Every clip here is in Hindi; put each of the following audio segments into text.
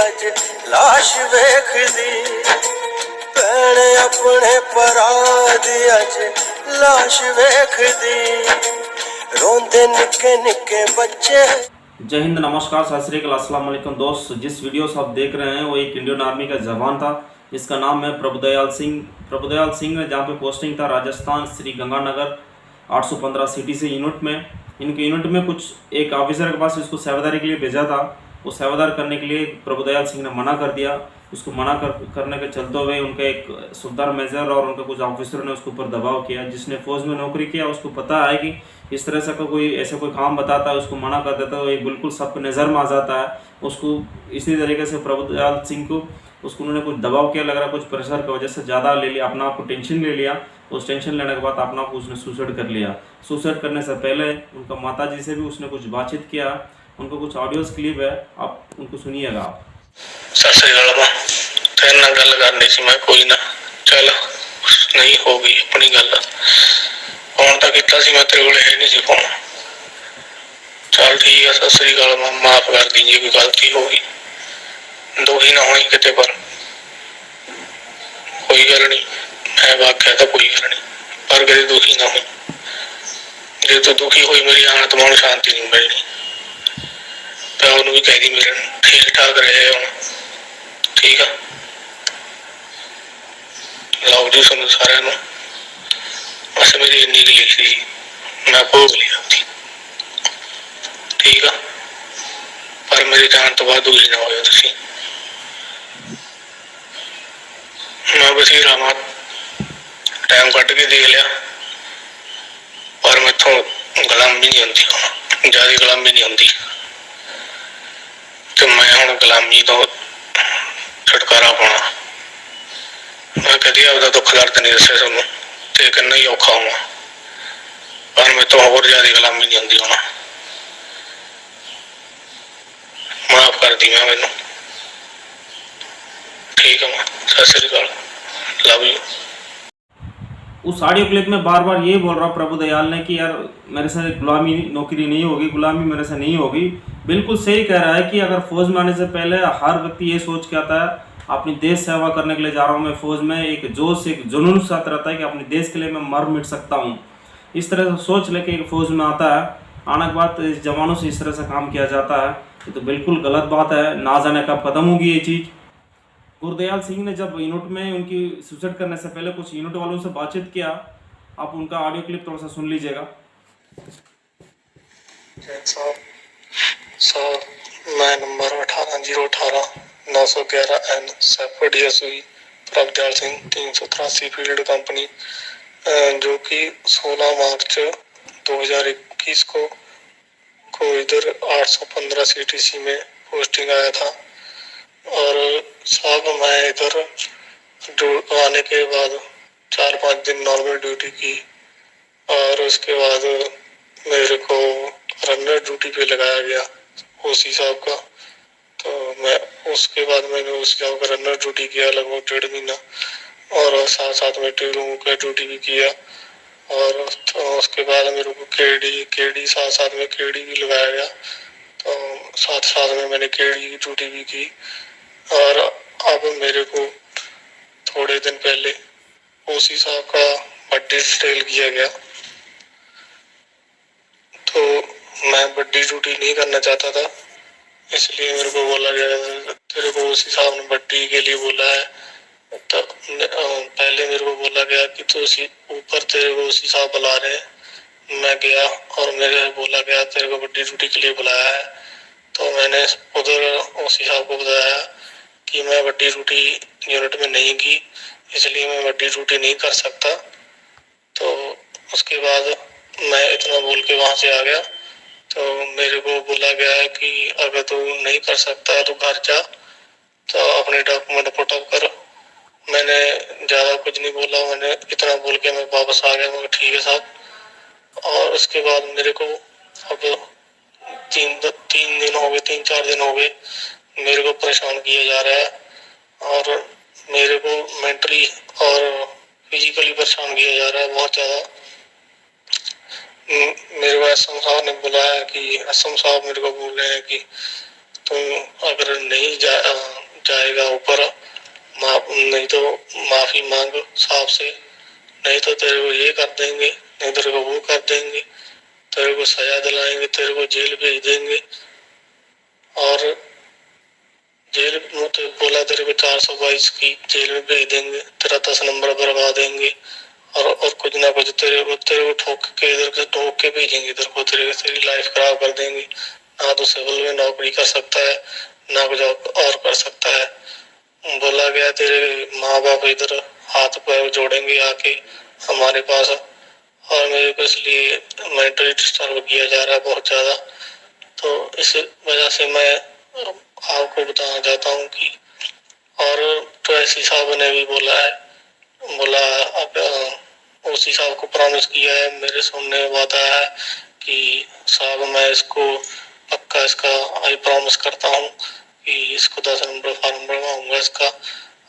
अज लाश वेख दी, भैने अपने भरा दी अज लाश वेख दी, रोंदे निके निके बच्चे। जय हिंद, नमस्कार, सत श्री अकाल, अस्सलाम वालेकुम दोस्त। जिस वीडियो से आप देख रहे हैं वो एक इंडियन आर्मी का जवान था जिसका नाम है प्रभुदयाल सिंह। प्रभुदयाल सिंह ने जहाँ पे पोस्टिंग था राजस्थान श्री गंगानगर 815 सिटी से यूनिट में। इनके यूनिट में कुछ एक ऑफिसर के पास इसको सेवादारी के लिए भेजा था। वो सेवादार करने के लिए प्रभुदयाल सिंह ने मना कर दिया। उसको मना करने के चलते हुए उनका एक सुबेदार मेजर और उनके कुछ ऑफिसरों ने उसके ऊपर दबाव किया। जिसने फौज में नौकरी किया उसको पता है कि इस तरह से कोई ऐसा कोई काम बताता है, उसको मना कर देता है, ये बिल्कुल सबको नज़र में आ जाता है। उसको इसी तरीके से प्रभुदयाल सिंह को उसको उन्होंने कुछ दबाव किया, लग रहा कुछ प्रेशर की वजह से ज़्यादा ले लिया, अपना आपको टेंशन ले लिया। उस टेंशन लेने के बाद अपना आपको उसने सुसाइड कर लिया। सुसाइड करने से पहले उनका माता जी से भी उसने कुछ बातचीत किया। उनको कुछ ऑडियोस क्लिप है, आप उनको सुनिएगा। आप सत श्रीकाल, तेरे नाल गल करनी सी मैं, कोई ना चल नहीं हो गई अपनी गल। फोन तो किया सी मैं, तेरे कोल है नहीं सी फोन। चल ठीक है, सत श्रीकाल, माफ कर दी जी कोई गलती हो गई, दुखी ना होई किते पर कोई गल नहीं। मैं वाक्या तो कोई गल नहीं, पर कभी दुखी ना हो। जे तू दुखी हुई मेरी आत्मा को शांति नहीं मिलनी। प्यार भी कह दी मेरे ठीक ठाक रहे हम, ठीक है। लाओ जी सुनो सारे नु, बस मेरी इन्नी की लिखी थी, मैं भोग लिया थी, ठीक है। पर मेरी जान तो बाद दुखी ना हो। मैं बथेरा मां टाइम कट के देख लिया, पर मैथों गुलामी नहीं होती, ज्यादा गुलामी नहीं होती। तो मैं हुण गुलामी तो छुटकारा पाना। मैं कभी आपका दुख दर्द नहीं दसिया थोनू, ते करना ही औखा हुआ, पर मैं तो होर ज्यादा गुलामी नहीं होती। होना माफ कर दी मैं, मैनू ठीक है मां, सत श्री अकाल, लव यू। उस ऑडियो क्लिप में बार बार ये बोल रहा प्रभुदयाल ने कि यार मेरे से गुलामी नौकरी नहीं होगी, गुलामी मेरे से नहीं होगी। बिल्कुल सही कह रहा है कि अगर फौज में आने से पहले हर व्यक्ति ये सोच के आता है अपनी देश सेवा करने के लिए जा रहा हूँ मैं फौज में, एक जोश एक जुनून साथ रहता है कि अपने देश के लिए मैं मर मिट सकता हूँ। इस तरह से सोच लेके एक फौज में आता है। आने के बाद इस जवानों से इस तरह से काम किया जाता है, ये तो बिल्कुल गलत बात है। ना जाने कब खत्म होगी ये चीज़। गुरदयाल सिंह ने जब यूनिट में उनकी सुसाइड करने से पहले कुछ यूनिट वालों से बातचीत किया, आप उनका ऑडियो क्लिप थोड़ा सा सुन लीजिएगा। मैं नंबर 18-018-911 सेफर्ड यसूई प्रभुदयाल सिंह 383 फील्ड कंपनी, जो कि 16 मार्च 2021 को इधर 815 सीटीसी में पोस्टिंग आया था। और साहब मैं इधर आने के बाद 4-5 दिन नॉर्मल ड्यूटी की, और उसके बाद मेरे को रनर ड्यूटी पे लगाया गया ओसी साहब का। तो मैं उसके बाद मैंने ओसी साहब का रनर ड्यूटी किया लगभग 1.5 महीना, और साथ साथ में टीरों का ड्यूटी भी किया। और तो उसके बाद मेरे को केडी साथ साथ में केडी भी लगाया गया। तो साथ साथ में मैंने केडी की ड्यूटी भी की। और अब मेरे को थोड़े दिन पहले ओसी साहब का बर्थडे डिटेल किया गया। तो मैं बर्थडे ड्यूटी नहीं करना चाहता था, इसलिए मेरे को बोला गया तेरे को ओसी साहब ने बर्थडे के लिए बोला है। तो पहले मेरे को बोला गया कि तो ऊपर तेरे को ओसी साहब बुला रहे हैं। मैं गया और मेरे बोला गया तेरे को बर्थडे ड्यूटी के लिए बुलाया है। तो मैंने उधर ओसी साहब को बताया कि मैं बर्थडे ड्यूटी यूनिट में नहीं की, इसलिए मैं बर्थडे ड्यूटी नहीं कर सकता। तो उसके बाद मैं इतना बोल के वहां से आ गया। तो मेरे को बोला गया है कि अगर तू नहीं कर सकता तो घर जा, तो अपने डॉक्यूमेंट पुटअप कर। मैंने ज्यादा कुछ नहीं बोला, मैंने इतना बोल के मैं वापस आ गया। मैं ठीक है साहब। और उसके बाद मेरे को अब 3-4 दिन हो गए मेरे को परेशान किया जा रहा है, और मेरे को मेंटली और फिजिकली परेशान किया जा रहा है बहुत ज्यादा। मेरे को एसएम साहब ने बुलाया कि एसएम साहब मेरे को बोल रहे हैं कि तू अगर नहीं जाएगा ऊपर, नहीं तो माफी मांग साहब से, नहीं तो तेरे को ये कर देंगे, नहीं तेरे को वो कर देंगे, तेरे को सजा दिलाएंगे, तेरे को जेल भेज देंगे। और जेल में तो बोला तेरे को 422 की जेल में भेज देंगे, तेरा 10 नंबर बनवा देंगे और कुछ ना कुछ तेरे को ठोक के इधर से ठोक के भेजेंगे इधर को, तेरी लाइफ खराब कर देंगे। ना तो सिविल में नौकरी कर सकता है, ना कुछ और कर सकता है। बोला गया तेरे माँ बाप इधर हाथ पैर जोड़ेंगे आके हमारे पास, और मेरे को इसलिए मेंटली डिस्टर्ब किया जा रहा है बहुत ज्यादा। तो इस वजह से मैं आपको बताना चाहता हूँ कि, और ट्रेसी साहब ने भी बोला अब ओसी साहब को प्रॉमिस किया है, मेरे सुनने में बात आया है कि साहब मैं इसको पक्का इसका आई प्रॉमिस करता हूँ कि इसको 10 नंबर फॉर्म बनवाऊंगा इसका।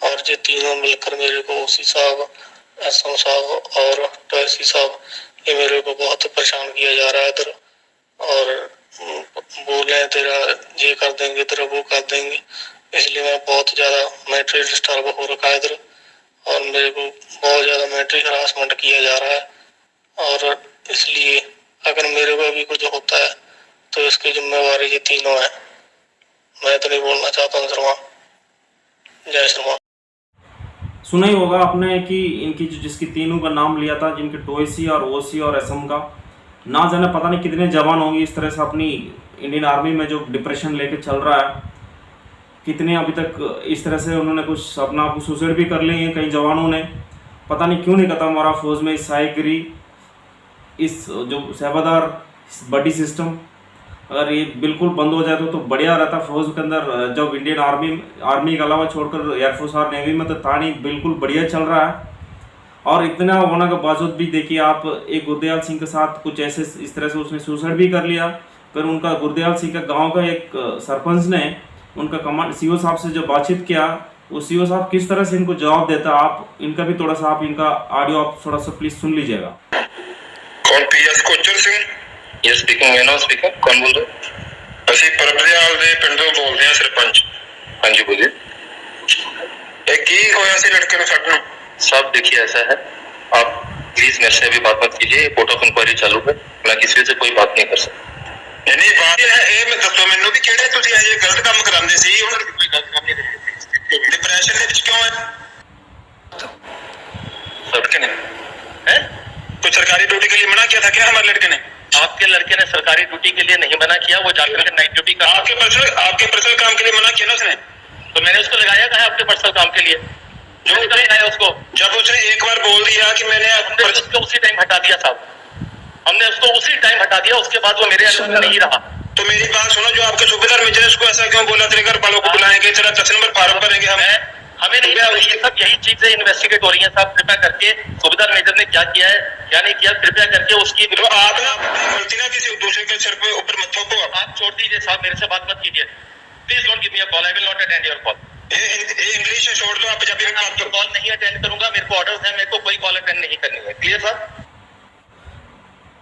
और ये तीनों मिलकर मेरे को ओसी साहब, एसएम साहब और ट्रेसी साहब, ये मेरे को बहुत परेशान किया जा रहा है इधर, और बोले तेरा ये कर देंगे, तेरा वो कर देंगे। इसलिए मैं बहुत ज्यादा मेंटली डिस्टर्ब हो रखा है इधर, और मेरे को बहुत ज्यादा मेंटली हरासमेंट किया जा रहा है। और इसलिए अगर मेरे को भी कुछ होता है तो इसकी जिम्मेवारी ये तीनों है। मैं तो नहीं बोलना चाहता हूँ शर्मा। जय शर्मा। सुना ही होगा आपने कि इनकी जिसकी तीनों का नाम लिया था, जिनके टोएसी और ओसी और एसएम का, ना जाने पता नहीं कितने जवान होंगे इस तरह से अपनी इंडियन आर्मी में जो डिप्रेशन लेके चल रहा है। कितने अभी तक इस तरह से उन्होंने कुछ अपना आप सुसाइड भी कर लिए हैं कई जवानों ने। पता नहीं क्यों नहीं खत्म हो रहा फौज में इस सहायगिरी, इस जो सेवादार बडी सिस्टम। अगर ये बिल्कुल बंद हो जाए तो बढ़िया रहता फौज के अंदर। जब इंडियन आर्मी के अलावा छोड़कर एयरफोर्स और नेवी में तो तानी बिल्कुल बढ़िया चल रहा है। और इतना होने के बावजूद भी देखिए आप, एक गुरदयाल सिंह के साथ कुछ ऐसे इस तरह से उसने सुसाइड भी कर लिया। फिर उनका गुरदयाल सिंह का गांव का एक सरपंच ने उनका कमांड सीओ साहब से जो बातचीत किया, वो सीओ साहब किस तरह से इनको जवाब देता, आप इनका भी थोड़ा सा आप इनका ऑडियो आप थोड़ा सा प्लीज सुन लीजिएगा। कौन PS Kochar Singh? Yes speaking, मैं नाउ स्पीकर। कौन बोल रहे हो? ਅਸੀਂ ਪਰਬਦਿਆਲ ਦੇ ਪਿੰਡੋਂ ਬੋਲਦੇ ਹਾਂ ਸਰਪੰਚ। हाँ जी बोलिए। ਇਹ ਕੀ ਹੋਇਆ ਸੀ ਲੜਕੇ ਨੂੰ ਛੱਡਣ? साहब देखिए ऐसा है, आप प्लीज मेरे से अभी बात मत कीजिए, कोर्ट ऑफ इंक्वायरी चालू है, मैं किसी से कोई बात नहीं कर सकता। ਨਹੀਂ ਬਾਤ ਹੈ ਇਹ ਮੈਂ ਦੱਸੋ ਮੈਨੂੰ ਵੀ ਕਿਹੜੇ ਤੁਸੀਂ ਇਹ ਗਲਤ ਕੰਮ ਕਰਾਉਂਦੇ ਸੀ? ਉਹਨਾਂ ਨੇ ਕੋਈ ਗਲਤ ਕੰਮ ਨਹੀਂ ਕੀਤਾ। ਡਿਪਰੈਸ਼ਨ ਦੇ ਵਿੱਚ ਕਿਉਂ ਹੈ? लड़के ने है कोई सरकारी ड्यूटी के लिए मना किया था क्या हमारे लड़के ने? आपके लड़के ने सरकारी ड्यूटी के लिए नहीं मना किया, वो जाकर के नाइट ड्यूटी कर। आपके पर्सनल काम के लिए मना किया ना उसने? तो मैंने उसको लगाया कहा आपके पर्सनल काम के लिए, जो लगाया उसको। जब उसने एक बार बोल दिया कि मैंने उसको उसी टाइम हटा दिया साहब, हमने उसको उसी टाइम हटा दिया, उसके बाद वो मेरे अंडर नहीं रहा। तो मेरी बात सुनो, जो आपके सूबेदार मेजर उसको ऐसा क्यों बोला तेरे घर वालों को बुलाएंगे, तेरा 10 नंबर फॉर्म भरेंगे हम? हमें नहीं, ये सब यही चीजें इन्वेस्टिगेट हो रही हैं साहब। कृपया करके सूबेदार मेजर ने क्या किया है क्या नहीं किया, कृपया करके उसकी तो आप ना गलती ना किसी दूसरे के सिर पे ऊपर मत थोपो। आप छोड़ दीजिए साहब, मेरे से बात मत कीजिए please. Don't give me a call, I will not attend your call. English छोड़ दो, आप पंजाबी में बात करो। कॉल नहीं अटेंड करूंगा, मेरे को ऑर्डर्स है, मेरे को कोई कॉल अटेंड नहीं करनी है। Clear sir?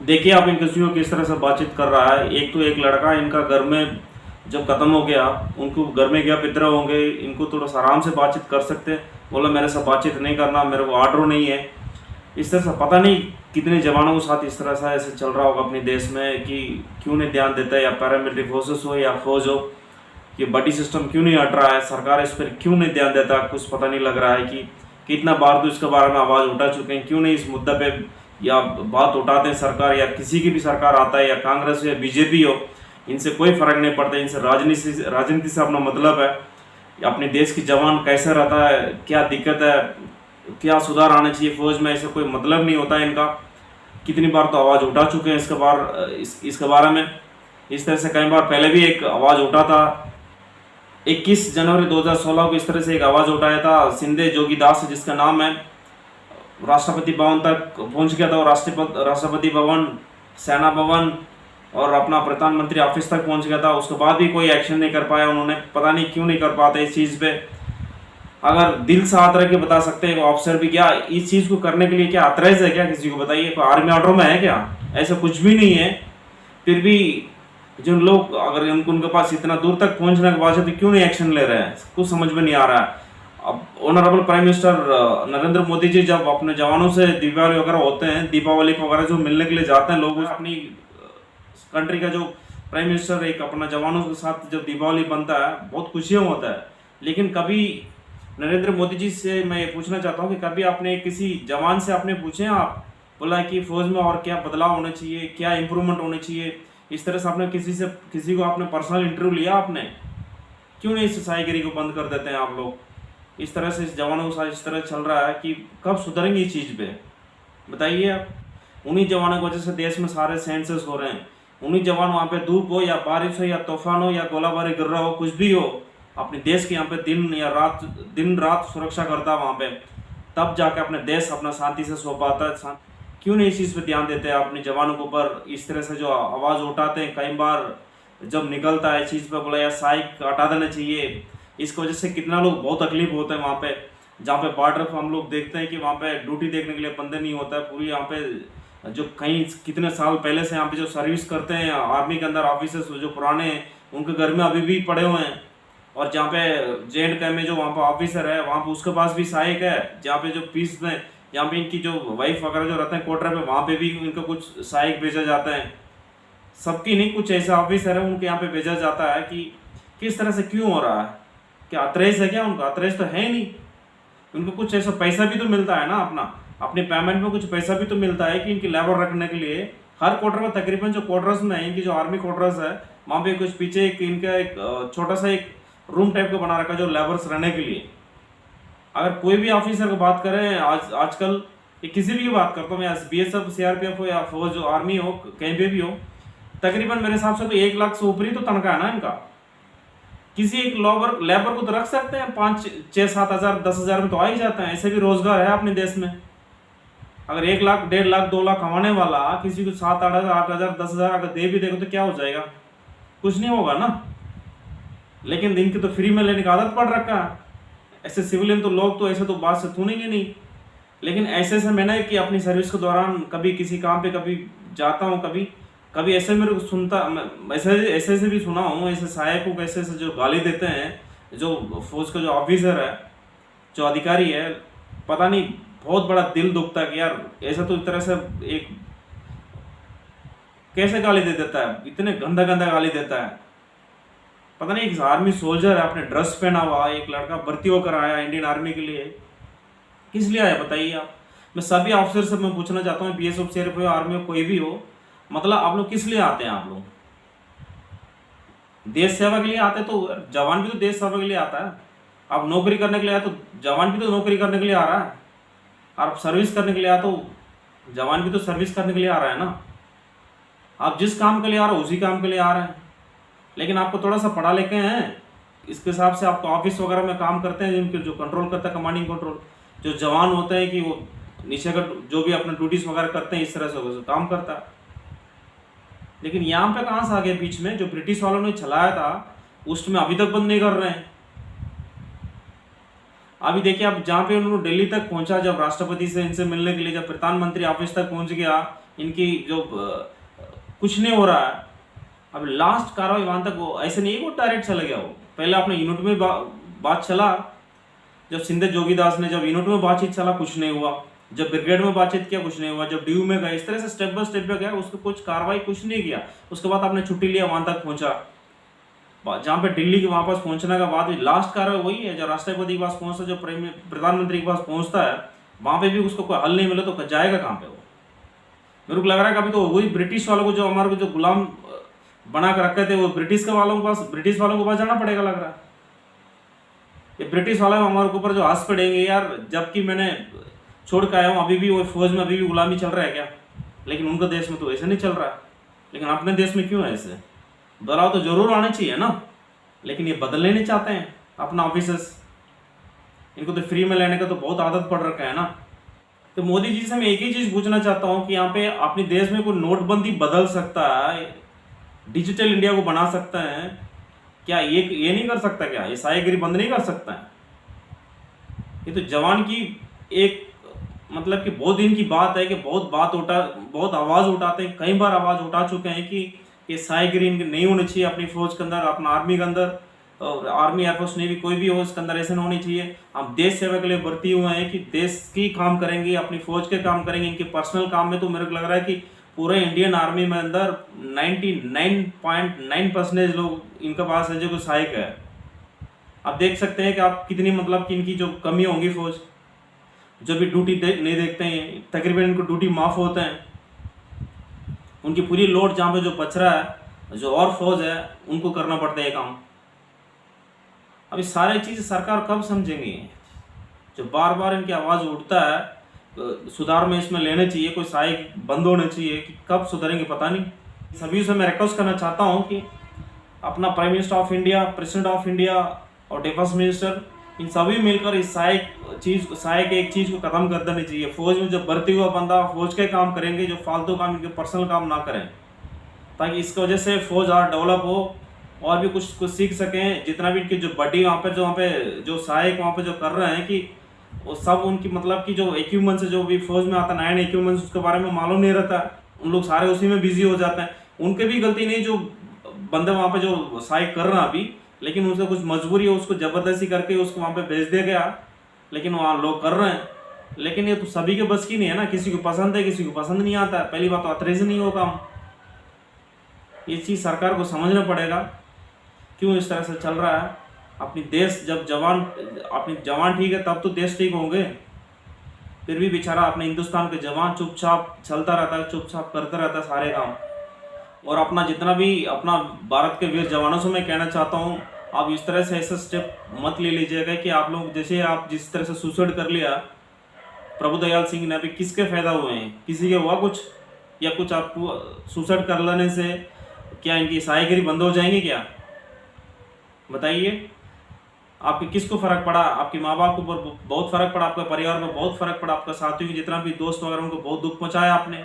देखिए आप इन किसी को किस तरह से बातचीत कर रहा है। एक तो एक लड़का इनका घर में जब खत्म हो गया, उनको घर में क्या पितर होंगे, इनको थोड़ा सा आराम से बातचीत कर सकते। बोला मेरे साथ बातचीत नहीं करना, मेरे को ऑर्डर नहीं है। इस तरह से पता नहीं कितने जवानों के साथ इस तरह से ऐसे चल रहा होगा अपने देश में कि क्यों नहीं ध्यान देता है, या पैरामिलिट्री फोर्सेस हो या फौज हो, ये बडी सिस्टम क्यों नहीं हट रहा है, सरकार इस पर क्यों नहीं ध्यान देता, कुछ पता नहीं लग रहा है कि कितना बार तो इसके बारे में आवाज़ उठा चुके हैं, क्यों नहीं इस मुद्दे पे या बात उठाते हैं सरकार, या किसी की भी सरकार आता है, या कांग्रेस हो या बीजेपी हो, इनसे कोई फर्क नहीं पड़ता। इनसे राजनीति से अपना मतलब है, अपने देश की जवान कैसा रहता है, क्या दिक्कत है, क्या सुधार आना चाहिए फौज में, ऐसा कोई मतलब नहीं होता है इनका। कितनी बार तो आवाज़ उठा चुके हैं इसके बारे में। इस तरह से कई बार पहले भी एक आवाज़ उठा था, 21 जनवरी 2016 को इस तरह से एक आवाज़ उठाया था सिंधे जोगीदास, जिसका नाम है, राष्ट्रपति भवन तक पहुंच गया था। और राष्ट्रपति भवन, सेना भवन और अपना प्रधानमंत्री ऑफिस तक पहुंच गया था। उसके बाद भी कोई एक्शन नहीं कर पाया उन्होंने, पता नहीं क्यों नहीं कर पाते इस चीज़ पे। अगर दिल से हाथ रख के बता सकते हैं ऑफिसर भी, क्या इस चीज़ को करने के लिए क्या अतराइज है क्या, किसी को बताइए, कोई आर्मी ऑर्डर में है क्या? ऐसा कुछ भी नहीं है। फिर भी जो लोग अगर उनके पास इतना दूर तक पहुंचने के बाद क्यों नहीं एक्शन ले रहे हैं, कुछ समझ में नहीं आ रहा है। अब honourable prime minister Narendra Modi ji जब अपने जवानों से दीपावली वगैरह होते हैं, दीपावली वगैरह जो मिलने के लिए जाते हैं लोग, अपनी कंट्री का जो प्राइम मिनिस्टर एक अपना जवानों के साथ जब दीपावली बनता है बहुत खुशियाँ होता है। लेकिन कभी नरेंद्र मोदी जी से मैं ये पूछना चाहता हूँ कि कभी आपने किसी जवान से आपने पूछे आप बोला कि फौज में और क्या बदलाव होने चाहिए, क्या इम्प्रूवमेंट होने चाहिए, इस तरह से आपने किसी को आपने पर्सनल इंटरव्यू लिया आपने? क्यों नहीं इस साईगिरी को बंद कर देते हैं आप लोग? इस तरह से इस जवानों के साथ इस तरह चल रहा है कि कब सुधरेंगे इस चीज़ पे बताइए आप। उन्हीं जवानों की वजह से देश में सारे सेंसस हो रहे हैं। उन्हीं जवान वहाँ पे धूप हो या बारिश हो या तूफान हो या गोलाबारी गिर रहा हो, कुछ भी हो, अपने देश के यहाँ पे दिन रात सुरक्षा करता है वहाँ पे, तब जाके अपने देश अपना शांति से सो पाता है। क्यों नहीं इस चीज़ पे ध्यान देते हैं अपने जवानों के ऊपर? इस तरह से जो आवाज़ उठाते हैं, कई बार जब निकलता है इस चीज़ पे बोला यार साइक हटा देना चाहिए, इसकी वजह से कितना लोग बहुत तकलीफ होते हैं वहाँ पे। जहाँ पे बॉर्डर पर हम लोग देखते हैं कि वहाँ पे ड्यूटी देखने के लिए बंदे नहीं होता है। पूरी यहाँ पे जो कहीं कितने साल पहले से यहाँ पे जो सर्विस करते हैं आर्मी के अंदर ऑफिसर्स जो पुराने हैं, उनके घर में अभी भी पड़े हुए हैं। और जहाँ पे JNK में जो वहाँ पे ऑफिसर है वहाँ पे उसके पास भी सहायक है। जहाँ पे जो पीस में यहाँ पे इनकी जो वाइफ वगैरह जो रहते हैं क्वार्टर पे, वहाँ पे भी इनको कुछ सहायक भेजा जाता है। सबकी नहीं, कुछ ऐसे ऑफिसर है उनके यहाँ पे भेजा जाता है कि किस तरह से क्यों हो रहा है? क्या अतरेज है क्या उनका? अतरेज तो है नहीं। उनको कुछ ऐसा पैसा भी तो मिलता है ना, अपने पेमेंट में कुछ पैसा भी तो मिलता है कि इनकी लेबर रखने के लिए। हर क्वार्टर में तकरीबन जो क्वार्टर्स में है इनकी जो आर्मी क्वार्टर्स है वहाँ पे कुछ पीछे इनका एक छोटा सा एक रूम टाइप का बना रखा है जो लेबर्स रहने के लिए। अगर कोई भी ऑफिसर की बात करें आजकल किसी भी की बात करता हूँ मैं, BSF CRPF हो या फौज आर्मी हो, कहीं पे भी हो, तकरीबन मेरे हिसाब से तो 1 लाख से ऊपर ही तो तनख्वाह है ना इनका। किसी एक लेबर को तो रख सकते हैं 5, 6, 7 हज़ार 10 हज़ार में तो आ ही जाता है। ऐसे भी रोजगार है अपने देश में। अगर 1 लाख 1.5 लाख 2 लाख कमाने वाला किसी को 7, 8 हज़ार 8 हज़ार 10 हज़ार अगर दे भी देगा तो क्या हो जाएगा? कुछ नहीं होगा ना। लेकिन इनकी तो फ्री में लेने की आदत पड़ रखा है। ऐसे सिविलियन तो लोग तो ऐसे तो बात से सुनेंगे नहीं। लेकिन ऐसे मैंने कि अपनी सर्विस के दौरान कभी किसी काम पे कभी जाता हूँ, कभी ऐसे मेरे को सुनता, ऐसे भी सुना हूँ, ऐसे सहायक को कैसे जो गाली देते हैं जो फौज का जो ऑफिसर है, जो अधिकारी है, पता नहीं बहुत बड़ा दिल दुखता है कि यार ऐसा तो इस तरह से एक कैसे गाली दे देता है, इतने गंदा गाली देता है। पता नहीं एक आर्मी सोल्जर है, अपने ड्रेस पहना हुआ, एक लड़का भर्ती होकर आया इंडियन आर्मी के लिए, किस लिए आया बताइए आप? मैं सभी ऑफिसर से मैं पूछना चाहता हूँ, BSF CRPF आर्मी में कोई भी हो, मतलब आप लोग किस लिए आते हैं? आप लोग देश सेवा के लिए आते तो जवान भी तो देश सेवा के लिए आता है। आप नौकरी करने के लिए आए तो जवान भी तो नौकरी करने के लिए आ रहा है। आप सर्विस करने के लिए आए तो जवान भी तो सर्विस करने के लिए आ रहा है ना। आप जिस काम के लिए आ रहे हो उसी काम के लिए आ रहे हैं। लेकिन आपको थोड़ा सा पढ़ा लिखे हैं, इसके हिसाब से आपको ऑफिस वगैरह में काम करते हैं, जिनके जो कंट्रोल करता है कमांडिंग कंट्रोल, जो जवान होते हैं कि वो नीचे का जो भी अपने ड्यूटीज वगैरह करते हैं, इस तरह से काम करता है। लेकिन यहाँ पे कहाँ से आ गए बीच में? जो ब्रिटिश वालों ने चलाया था उसमें अभी तक बंद नहीं कर रहे हैं। अभी देखिए आप, जहाँ पे उन्होंने दिल्ली तक पहुंचा, जब राष्ट्रपति से इनसे मिलने के लिए जब प्रधानमंत्री ऑफिस तक पहुंच गया, इनकी जो कुछ नहीं हो रहा है। अब लास्ट कार्रवाई वहां तक वो ऐसे नहीं, वो डायरेक्ट चला गया। वो पहले अपने यूनिट में बात चला, जब सिंधे जोगीदास ने जब यूनिट में बातचीत चला कुछ नहीं हुआ, जब ब्रिगेड में बातचीत किया कुछ नहीं हुआ, जब DU में गए, इस तरह से स्टेप बाय स्टेप पे गया, उसको कुछ कार्रवाई कुछ नहीं किया। उसके बाद आपने छुट्टी लिया, वहां तक पहुंचा, जहाँ पे दिल्ली के वापस पहुंचने के बाद लास्ट कार्रवाई वही है। जब राष्ट्रपति के पास पहुंचता, जो प्रधानमंत्री के पास पहुंचता है, वहां पे भी उसको कोई हल नहीं मिला तो जाएगा कहाँ पे वो? मेरे को लग रहा है कभी तो वही ब्रिटिश वालों को, जो हमारे को जो गुलाम बना कर रखे थे, वो ब्रिटिश वालों के पास जाना पड़ेगा लग रहा है। ये ब्रिटिश वाले हमारे ऊपर जो हंस पड़ेंगे यार, जबकि मैंने छोड़ के आया हूँ, अभी भी वो फौज में अभी भी गुलामी चल रहा है क्या? लेकिन उनके देश में तो ऐसे नहीं चल रहा है। लेकिन अपने देश में क्यों है ऐसे? बदलाव तो जरूर आने चाहिए ना, लेकिन ये बदलने नहीं चाहते हैं अपना ऑफिसर्स। इनको तो फ्री में लेने का तो बहुत आदत पड़ रखा है ना। तो मोदी जी से मैं एक ही चीज पूछना चाहता हूँ कि यहाँ पे अपने देश में कोई नोटबंदी बदल सकता है, डिजिटल इंडिया को बना सकता है क्या? ये नहीं कर सकता क्या? ये सायागिरी बंद नहीं कर सकता है? ये तो जवान की एक मतलब कि बहुत दिन की बात है कि बहुत आवाज उठाते हैं, कई बार आवाज उठा चुके हैं कि ये साइगिरी नहीं होनी चाहिए अपनी फौज के अंदर, अपना आर्मी के अंदर, और आर्मी एयरफोर्स नेवी कोई भी हो इसके अंदर ऐसे नहीं होनी चाहिए। हम देश सेवा के लिए भर्ती हुए हैं कि देश की काम करेंगे, अपनी फौज के काम करेंगे। इनके पर्सनल काम में तो मेरे को लग रहा है कि पूरे इंडियन आर्मी में अंदर 99.9% लोग इनके पास है जो कि सहायक है। आप देख सकते हैं कि आप कितनी मतलब कि इनकी जो कमी होंगी फौज, जो भी ड्यूटी नहीं देखते हैं, तकरीबन इनको ड्यूटी माफ़ होते हैं। उनकी पूरी लोड जहाँ पे जो बच रहा है, जो और फौज है उनको करना पड़ता है ये काम। अभी सारी चीज़ सरकार कब समझेंगी? जो बार बार इनकी आवाज़ उठता है सुधार में इसमें लेने चाहिए, कोई सहायक बंद होने चाहिए, कि कब सुधरेंगे पता नहीं। सभी से मैं रिक्वेस्ट करना चाहता हूँ कि अपना prime minister of India, president of India और डिफेंस मिनिस्टर, इन सभी मिलकर इस सहायक एक चीज़ को ख़त्म कर देनी चाहिए। फौज में जब भर्ती हुआ बंदा फौज के काम करेंगे, जो फालतू काम, इनके पर्सनल काम ना करें, ताकि इसकी वजह से फौज और डेवलप हो और भी कुछ सीख सकें। जितना भी इनकी जो बड़ी वहाँ पे जो सहायक वहाँ पे जो कर रहे हैं, कि वो सब उनकी मतलब कि जो इक्विपमेंट्स जो भी फौज में आता है, नए इक्विपमेंट्स, उसके बारे में मालूम नहीं रहता, उन लोग सारे उसी में बिजी हो जाते हैं। उनके भी गलती नहीं, जो बंदे वहाँ पे जो सहायक कर रहे हैं अभी, लेकिन उससे कुछ मजबूरी है, उसको ज़बरदस्ती करके उसको वहाँ पे भेज दिया गया, लेकिन वहाँ लोग कर रहे हैं। लेकिन ये तो सभी के बस की नहीं है ना, किसी को पसंद है, किसी को पसंद नहीं आता है। पहली बात तो ऑथराइज नहीं हो काम। ये चीज़ सरकार को समझना पड़ेगा क्यों इस तरह से चल रहा है। अपनी देश जब अपनी जवान ठीक है तब तो देश ठीक होंगे। फिर भी बेचारा अपने हिंदुस्तान के जवान चुपचाप चलता रहता है, चुपचाप करता रहता है सारे काम। और अपना जितना भी अपना भारत के वीर जवानों से मैं कहना चाहता हूँ, आप इस तरह से ऐसा स्टेप मत ले लीजिएगा कि आप लोग जैसे आप जिस तरह से सुसाइड कर लिया प्रभुदयाल सिंह ने, अभी किसके फायदा हुए हैं? किसी के हुआ कुछ? या कुछ आपको सुसाइड कर लेने से क्या इनकी सहायगिरी बंद हो जाएंगी क्या? बताइए, आपके किसको फ़र्क पड़ा? आपके माँ बाप के ऊपर बहुत फ़र्क पड़ा, आपके परिवार में बहुत फ़र्क पड़ा, आपका साथियों के जितना भी दोस्त वगैरह उनको बहुत दुख पहुँचाया आपने।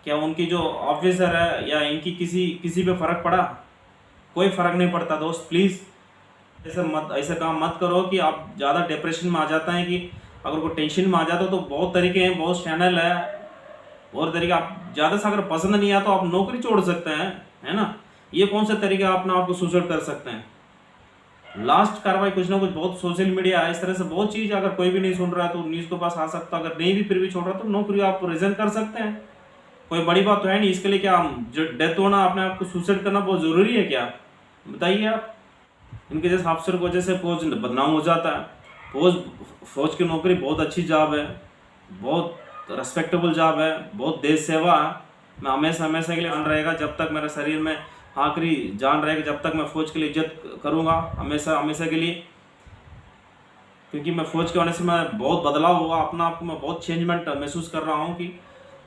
क्या उनकी जो ऑफिसर है या इनकी किसी पे फ़र्क पड़ा? कोई फ़र्क नहीं पड़ता दोस्त। प्लीज़ ऐसा काम मत करो कि आप ज़्यादा डिप्रेशन में आ जाता है, कि अगर कोई टेंशन में आ जाता तो बहुत तरीके हैं, बहुत चैनल है और तरीके। आप ज़्यादा से अगर पसंद नहीं आता तो आप नौकरी छोड़ सकते हैं, है ना। ये कौन सा तरीका अपना आपको सुसाइड कर सकते हैं? लास्ट कार्रवाई कुछ ना कुछ बहुत सोशल मीडिया है, इस तरह से बहुत चीज़। अगर कोई भी नहीं सुन रहा है तो न्यूज़ के पास आ सकता है, अगर नहीं भी फिर भी छोड़ रहा तो नौकरी आप रिजाइन कर सकते हैं। कोई बड़ी बात तो है नहीं। इसके लिए क्या जो डेथ होना, अपने आप को सुसाइड करना बहुत ज़रूरी है क्या? बताइए आप। इनके जैसे अफसर की वजह से फौज बदनाम हो जाता है। फौज की नौकरी बहुत अच्छी जॉब है, बहुत रेस्पेक्टेबल जॉब है, बहुत देश सेवा है। मैं हमेशा के लिए मान रहेगा, जब तक मेरे शरीर में आखिरी जान रहेगा, जब तक मैं फ़ौज के लिए इज्जत करूँगा हमेशा के लिए। क्योंकि मैं फ़ौज के होने से मैं बहुत बदलाव हुआ, अपना आप को मैं बहुत चेंजमेंट महसूस कर रहा हूँ कि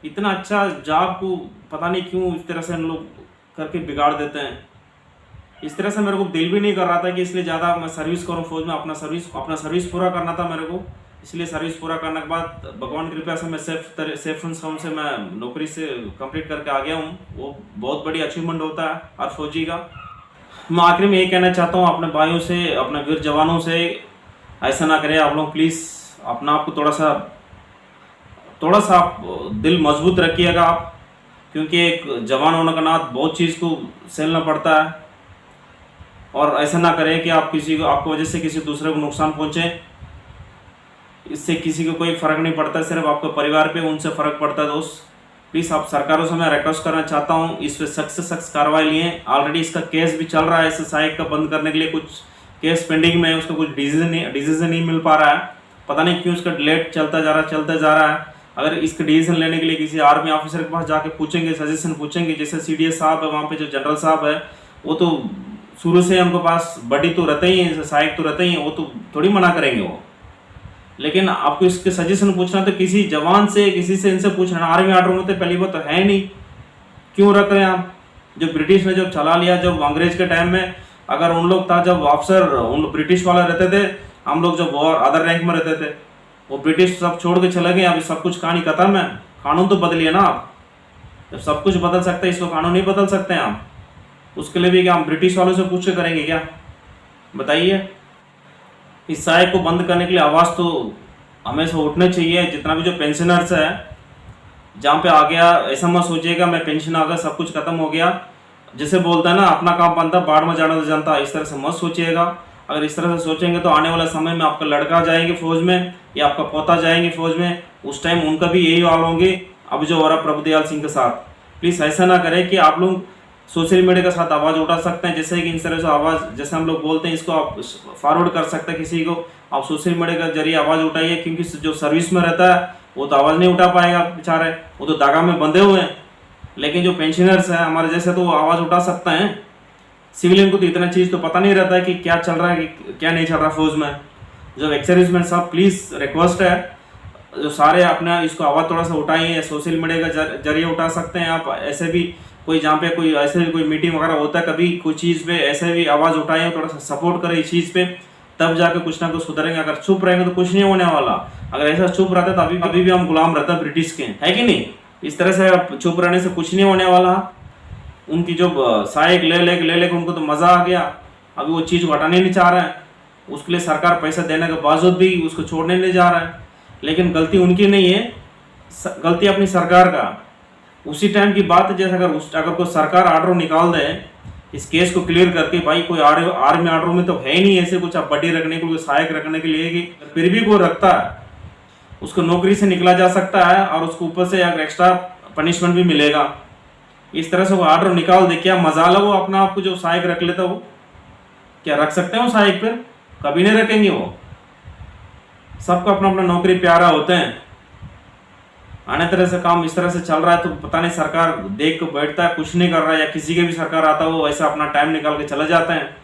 इतना अच्छा जॉब को पता नहीं क्यों इस तरह से हम लोग करके बिगाड़ देते हैं। इस तरह से मेरे को दिल भी नहीं कर रहा था कि इसलिए ज़्यादा मैं सर्विस करूँ फौज में। अपना सर्विस पूरा करना था मेरे को, इसलिए सर्विस पूरा करने के बाद भगवान की कृपा से मैं सेफ एंड साउंड से मैं नौकरी से कंप्लीट करके आ गया हूँ। वो बहुत बड़ी अचीवमेंट होता है हर फौजी का। मैं आखिरी में यही कहना चाहता हूँ अपने भाइयों से, अपने वीर जवानों से, ऐसा ना करें आप लोग प्लीज़। अपना आप को थोड़ा सा दिल मजबूत रखिएगा आप, क्योंकि एक जवान होने का नात बहुत चीज़ को सहना पड़ता है। और ऐसा ना करें कि आपको वजह से किसी दूसरे को नुकसान पहुँचे। इससे किसी को कोई फ़र्क नहीं पड़ता, सिर्फ आपके परिवार पे उनसे फ़र्क पड़ता है। दोस्त प्लीज़ आप सरकारों से मैं रिक्वेस्ट करना चाहता हूँ, इस पर सख्त से सख्त कार्रवाई लिए। ऑलरेडी इसका केस भी चल रहा है, इस सहायक का बंद करने के लिए कुछ केस पेंडिंग में है, उसका कुछ डिसीजन नहीं मिल पा रहा है। पता नहीं क्यों इसका लेट चलता जा रहा है। अगर इसका डिसीजन लेने के लिए किसी आर्मी ऑफिसर के पास जाके पूछेंगे, सजेशन पूछेंगे, जैसे CDS साहब है, वहाँ पे जो जनरल साहब है, वो तो शुरू से उनके पास बड़ी तो रहते ही हैं, सहायक तो रहते ही हैं, वो तो थोड़ी मना करेंगे वो। लेकिन आपको इसके सजेशन पूछना तो किसी जवान से, किसी से इनसे पूछना। आर्मी ऑर्डर में तो पहली बात तो है नहीं, क्यों रख रहे हैं आप? जो ब्रिटिश ने जब चला लिया, जब अंग्रेज के टाइम में, अगर उन लोग था, जब अफसर उन ब्रिटिश वाले रहते थे, हम लोग जब और अदर रैंक में रहते थे, वो ब्रिटिश सब छोड़ के चले गए। अभी सब कुछ कहानी खत्म है। कानून तो बदलिए ना आप। जब सब कुछ बदल सकते हैं, इसको कानून नहीं बदल सकते हैं आप। उसके लिए भी क्या हम ब्रिटिश वालों से पूछ के करेंगे क्या? बताइए। इस सहायक को बंद करने के लिए आवाज़ तो हमेशा उठने चाहिए। जितना भी जो पेंशनर्स है, जहाँ पे आ गया, ऐसा मत सोचिएगा मैं पेंशन आ गया सब कुछ खत्म हो गया। जैसे बोलता है ना, अपना काम बनता बाढ़ में जाना तो जनता, इस तरह से मत सोचिएगा। अगर इस तरह से सोचेंगे तो आने वाले समय में आपका लड़का जाएंगे फौज में या आपका पोता जाएंगे फौज में, उस टाइम उनका भी यही हाल होंगे अब जो हो रहा प्रभुदयाल सिंह के साथ। प्लीज़ ऐसा ना करें कि आप लोग सोशल मीडिया के साथ आवाज़ उठा सकते हैं, जैसे कि इस तरह से आवाज़, जैसे हम लोग बोलते हैं, इसको आप फॉरवर्ड कर सकते हैं किसी को, आप सोशल मीडिया के जरिए आवाज़ उठाइए। क्योंकि जो सर्विस में रहता है वो तो आवाज़ नहीं उठा पाएगा बेचारे, वो तो दागा में बंधे हुए हैं। लेकिन जो पेंशनर्स हैं हमारे जैसे, तो वो आवाज़ उठा सकते हैं। सिविलियन को तो इतना चीज़ तो पता नहीं रहता है कि क्या चल रहा है कि क्या नहीं चल रहा फौज में। जो एक्स सर्विसमैन साहब, प्लीज़ रिक्वेस्ट है, जो सारे अपना इसको आवाज़ थोड़ा सा उठाइए, सोशल मीडिया का जरिए उठा सकते हैं आप। ऐसे भी कोई जहाँ पे कोई ऐसे भी कोई मीटिंग वगैरह होता है कभी कोई चीज़ पे, ऐसे भी आवाज़ उठाइए, थोड़ा सा सपोर्ट करें इस चीज़ पे, तब जाके कुछ ना कुछ सुधरेंगे। अगर चुप रहेंगे तो कुछ नहीं होने वाला। अगर ऐसा चुप रहता तो अभी भी हम गुलाम रहते हैं ब्रिटिश के, है कि नहीं। इस तरह से चुप रहने से कुछ नहीं होने वाला। उनकी जो सहायक ले ले उनको तो मज़ा आ गया, अभी वो चीज़ को हटाने नहीं चाह रहे हैं। उसके लिए सरकार पैसा देने के बावजूद भी उसको छोड़ने नहीं जा रहा है। लेकिन गलती उनकी नहीं है, गलती अपनी सरकार का। उसी टाइम की बात है, जैसे अगर कोई सरकार आर्डर निकाल दे इस केस को क्लियर करके, भाई कोई आर्मी आर्डर में तो है ही नहीं ऐसे कुछ आप बडी रखने के लिए, सहायक रखने के लिए, कि फिर भी कोई रखता है उसको नौकरी से निकला जा सकता है और उसको ऊपर से अगर एक्स्ट्रा पनिशमेंट भी मिलेगा। इस तरह से वो आर्डर निकाल दे, क्या मजाल है वो अपना आपको जो सहायक रख लेता, वो क्या रख सकते हैं वो सहायक? फिर कभी नहीं रखेंगे वो। सबको अपना अपना नौकरी प्यारा होते हैं। आने तरह से काम इस तरह से चल रहा है तो पता नहीं सरकार देख के बैठता है, कुछ नहीं कर रहा है, या किसी के भी सरकार आता है वो ऐसा अपना टाइम निकाल के चले जाते हैं।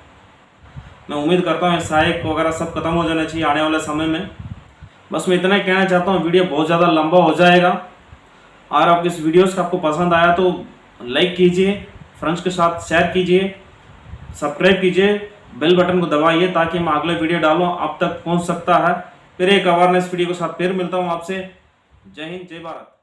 मैं उम्मीद करता हूँ सहायक वगैरह सब खत्म हो जाना चाहिए आने वाले समय में। बस मैं इतना ही कहना चाहता हूँ, वीडियो बहुत ज़्यादा लंबा हो जाएगा। और आपके इस वीडियोस का आपको पसंद आया तो लाइक कीजिए, फ्रेंड्स के साथ शेयर कीजिए, सब्सक्राइब कीजिए, बेल बटन को दबाइए ताकि मैं अगले वीडियो डालूँ आप तक पहुँच सकता है। फिर एक अवेयरनेस वीडियो के साथ फिर मिलता हूँ आपसे। जय हिंद, जय भारत।